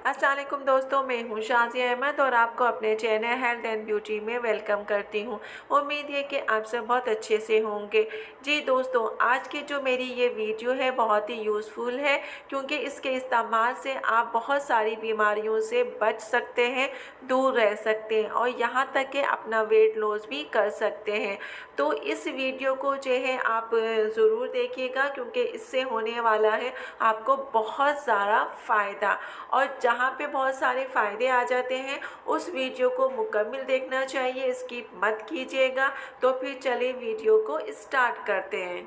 अस्सलाम वालेकुम दोस्तों, मैं हूँ शाज़िया अहमद और आपको अपने चैनल हेल्थ एंड ब्यूटी में वेलकम करती हूँ। उम्मीद है कि आप सब बहुत अच्छे से होंगे। जी दोस्तों, आज की जो मेरी ये वीडियो है बहुत ही यूज़फुल है, क्योंकि इसके इस्तेमाल से आप बहुत सारी बीमारियों से बच सकते हैं, दूर रह सकते हैं और यहाँ तक कि अपना वेट लॉस भी कर सकते हैं। तो इस वीडियो को जो है आप ज़रूर देखिएगा, क्योंकि इससे होने वाला है आपको बहुत सारा फ़ायदा। और जहाँ पे बहुत सारे फ़ायदे आ जाते हैं उस वीडियो को मुकम्मल देखना चाहिए, स्किप मत कीजिएगा। तो फिर चलिए वीडियो को स्टार्ट करते हैं।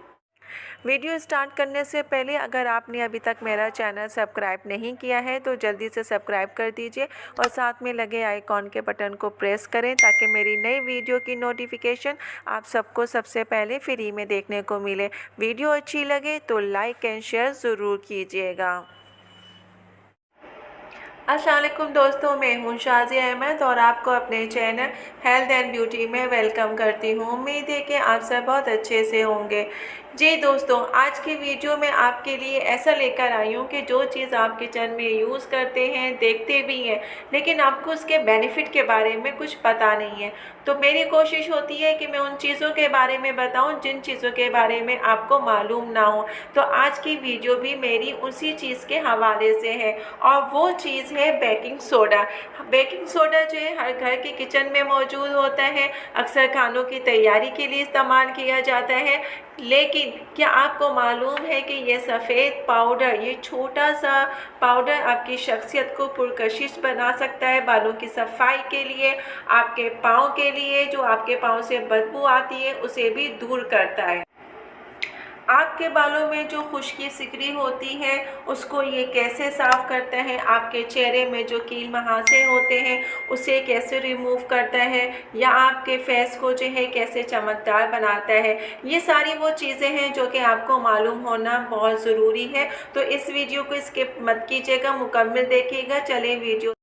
वीडियो स्टार्ट करने से पहले अगर आपने अभी तक मेरा चैनल सब्सक्राइब नहीं किया है तो जल्दी से सब्सक्राइब कर दीजिए और साथ में लगे आइकॉन के बटन को प्रेस करें, ताकि मेरी नई वीडियो की नोटिफिकेशन आप सबको सबसे पहले फ्री में देखने को मिले। वीडियो अच्छी लगे तो लाइक एंड शेयर ज़रूर कीजिएगा। अस्सलाम वालेकुम दोस्तों, मैं हूँ शाज़िया अहमद और आपको अपने चैनल हेल्थ एंड ब्यूटी में वेलकम करती हूँ। उम्मीद है कि आप सब बहुत अच्छे से होंगे। जी दोस्तों, आज की वीडियो में आपके लिए ऐसा लेकर आई हूँ कि जो चीज़ आप किचन में यूज़ करते हैं, देखते भी हैं, लेकिन आपको उसके बेनिफिट के बारे में कुछ पता नहीं है। तो मेरी कोशिश होती है कि मैं उन चीज़ों के बारे में बताऊँ जिन चीज़ों के बारे में आपको मालूम ना हो। तो आज की वीडियो भी मेरी उसी चीज़ के हवाले से है और वो चीज़ है बेकिंग सोडा। बेकिंग सोडा जो है हर घर के किचन में मौजूद होता है, अक्सर खानों की तैयारी के लिए इस्तेमाल किया जाता है। लेकिन क्या आपको मालूम है कि ये सफ़ेद पाउडर, ये छोटा सा पाउडर आपकी शख्सियत को पुरकशिश बना सकता है, बालों की सफाई के लिए, आपके पाँव के लिए, जो आपके पाँव से बदबू आती है उसे भी दूर करता है। आपके बालों में जो खुश्की सिकरी होती है उसको ये कैसे साफ़ करता है, आपके चेहरे में जो कील मुहासे होते हैं उसे कैसे रिमूव करता है, या आपके फेस को जो है कैसे चमकदार बनाता है, ये सारी वो चीज़ें हैं जो कि आपको मालूम होना बहुत ज़रूरी है। तो इस वीडियो को स्किप मत कीजिएगा, मुकम्मल देखिएगा। चलिए वीडियो।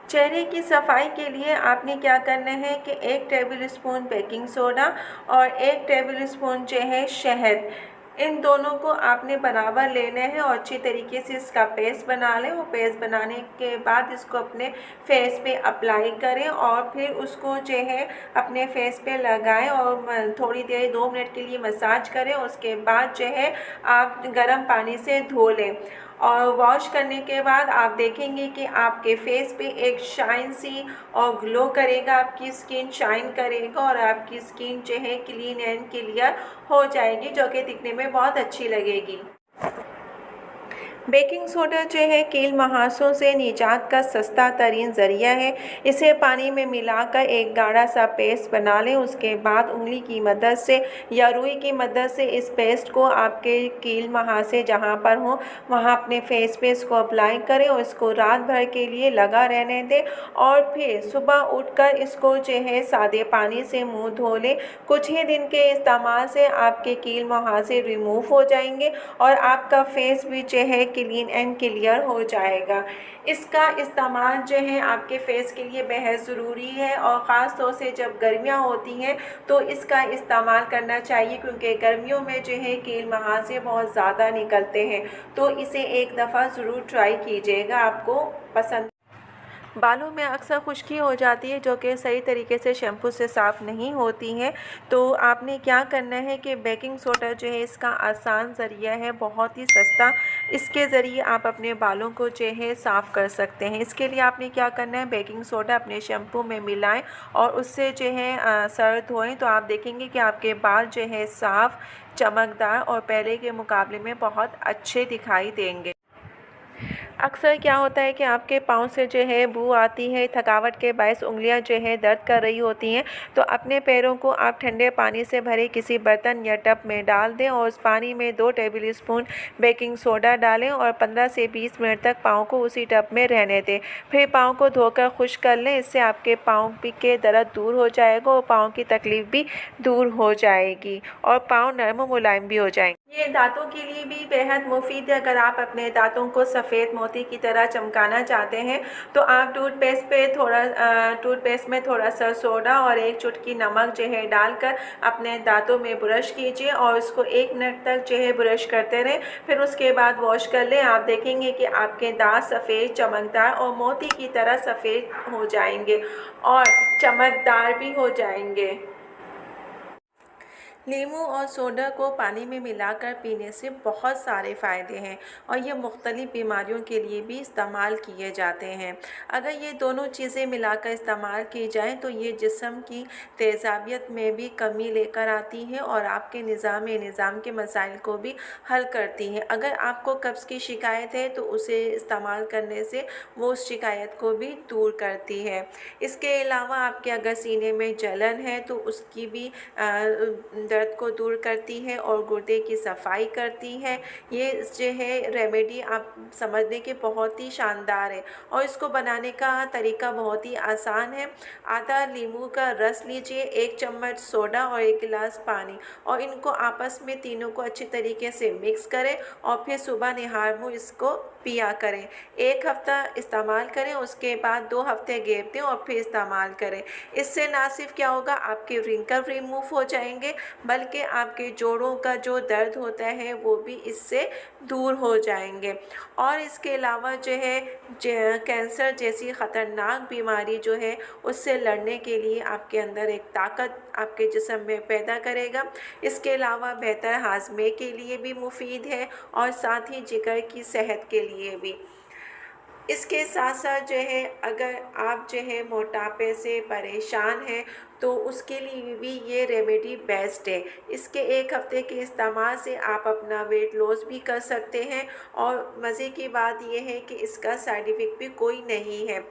चेहरे की सफाई के लिए आपने क्या करना है कि 1 टेबल स्पून बेकिंग सोडा और 1 टेबल स्पून जो है शहद, इन दोनों को आपने बराबर लेना है और अच्छी तरीके से इसका पेस्ट बना लें। और पेस्ट बनाने के बाद इसको अपने फेस पे अप्लाई करें और फिर उसको जो है अपने फेस पे लगाएं और थोड़ी देर 2 मिनट के लिए मसाज करें। उसके बाद जो है आप गर्म पानी से धो लें और वॉश करने के बाद आप देखेंगे कि आपके फेस पे एक शाइन सी और ग्लो करेगा, आपकी स्किन शाइन करेगा और आपकी स्किन जो है क्लीन एंड क्लियर हो जाएगी, जो कि दिखने में बहुत अच्छी लगेगी। बेकिंग सोडा जो है कील मुहासों से निजात का सस्ता तरीन ज़रिया है। इसे पानी में मिलाकर एक गाढ़ा सा पेस्ट बना लें। उसके बाद उंगली की मदद से या रुई की मदद से इस पेस्ट को आपके कील मुहासे जहाँ पर हो वहाँ अपने फेस पे इसको अप्लाई करें और इसको रात भर के लिए लगा रहने दें और फिर सुबह उठकर इसको जो है सादे पानी से मुँह धो लें। कुछ ही दिन के इस्तेमाल से आपके कील मुहासे रिमूव हो जाएंगे और आपका फेस भी जो है क्लीन एंड क्लियर हो जाएगा। इसका इस्तेमाल जो है आपके फेस के लिए बेहद ज़रूरी है और ख़ास तौर से जब गर्मियाँ होती हैं तो इसका इस्तेमाल करना चाहिए, क्योंकि गर्मियों में जो है कील मुहासे बहुत ज़्यादा निकलते हैं। तो इसे एक दफ़ा ज़रूर ट्राई कीजिएगा, आपको पसंद। बालों में अक्सर खुश्की हो जाती है जो कि सही तरीके से शैम्पू से साफ़ नहीं होती हैं। तो आपने क्या करना है कि बेकिंग सोडा जो है इसका आसान ज़रिया है, बहुत ही सस्ता। इसके ज़रिए आप अपने बालों को जो है साफ़ कर सकते हैं। इसके लिए आपने क्या करना है, बेकिंग सोडा अपने शैम्पू में मिलाएं और उससे जो है सर धोएं। तो आप देखेंगे कि आपके बाल जो है साफ़, चमकदार और पहले के मुकाबले में बहुत अच्छे दिखाई देंगे। अक्सर क्या होता है कि आपके पाँव से जो है बू आती है, थकावट के बायस उंगलियां जो है दर्द कर रही होती हैं। तो अपने पैरों को आप ठंडे पानी से भरे किसी बर्तन या टब में डाल दें और उस पानी में 2 टेबल स्पून बेकिंग सोडा डालें और 15 से 20 मिनट तक पाँव को उसी टब में रहने दें। फिर पाँव को धोकर खुश्क कर लें। इससे आपके पाँव के दर्द दूर हो जाएगा और पाँव की तकलीफ़ भी दूर हो जाएगी और पाँव नरम और मुलायम भी हो जाएंगे। ये दाँतों के लिए भी बेहद मुफ़ीद है। अगर आप अपने दाँतों को सफ़ेद मोती की तरह चमकाना चाहते हैं तो आप टूथपेस्ट में थोड़ा-सा सोडा और 1 चुटकी नमक जो है डालकर अपने दाँतों में ब्रश कीजिए और उसको 1 मिनट तक जो है ब्रश करते रहें। फिर उसके बाद वॉश कर लें। आप देखेंगे कि आपके दाँत सफ़ेद, चमकदार और मोती की तरह सफ़ेद हो जाएँगे और चमकदार भी हो जाएँगे। नींबू और सोडा को पानी में मिलाकर पीने से बहुत सारे फ़ायदे हैं और ये मुख्तलिफ़ बीमारियों के लिए भी इस्तेमाल किए जाते हैं। अगर ये दोनों चीज़ें मिलाकर इस्तेमाल की जाएँ तो ये जिस्म की तेज़ाबियत में भी कमी लेकर आती है और आपके निज़ाम के मसाइल को भी हल करती हैं। अगर आपको कब्ज़ की शिकायत है तो उसे इस्तेमाल करने से वो उस शिकायत को भी दूर करती है। इसके अलावा आपके अगर सीने में जलन है तो उसकी भी दर्द को दूर करती है और गुर्दे की सफाई करती है। ये जो है रेमेडी आप समझने के बहुत ही शानदार है और इसको बनाने का तरीका बहुत ही आसान है। आधा नींबू का रस लीजिए, 1 चम्मच सोडा और 1 गिलास पानी और इनको आपस में तीनों को अच्छी तरीके से मिक्स करें और फिर सुबह निहार मुँह इसको पिया करें। 1 हफ़्ता इस्तेमाल करें, उसके बाद 2 हफ़्ते गैप दें और फिर इस्तेमाल करें। इससे ना सिर्फ क्या होगा, आपके रिंकल रिमूव हो जाएंगे बल्कि आपके जोड़ों का जो दर्द होता है वो भी इससे दूर हो जाएंगे। और इसके अलावा जो है कैंसर जैसी ख़तरनाक बीमारी जो है उससे लड़ने के लिए आपके अंदर एक ताकत आपके जिस्म में पैदा करेगा। इसके अलावा बेहतर हाजमे के लिए भी मुफीद है और साथ ही जिगर की सेहत के लिए भी। इसके साथ साथ जो है अगर आप जो है मोटापे से परेशान हैं तो उसके लिए भी ये रेमेडी बेस्ट है। इसके 1 हफ़्ते के इस्तेमाल से आप अपना वेट लॉस भी कर सकते हैं और मज़े की बात ये है कि इसका साइड इफ़ेक्ट भी कोई नहीं है।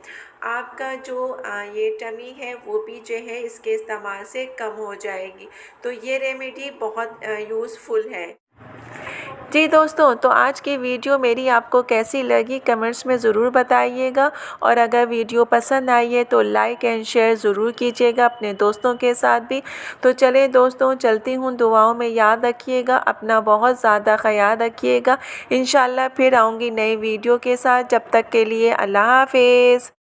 आपका जो ये टमी है वो भी जो है इसके इस्तेमाल से कम हो जाएगी। तो ये रेमेडी बहुत यूज़फुल है। जी दोस्तों, तो आज की वीडियो मेरी आपको कैसी लगी कमेंट्स में ज़रूर बताइएगा और अगर वीडियो पसंद आई है तो लाइक एंड शेयर ज़रूर कीजिएगा अपने दोस्तों के साथ भी। तो चलिए दोस्तों, चलती हूँ, दुआओं में याद रखिएगा, अपना बहुत ज़्यादा ख़याल रखिएगा। इंशाल्लाह फिर आऊँगी नई वीडियो के साथ। जब तक के लिए अल्लाह हाफ़िज़।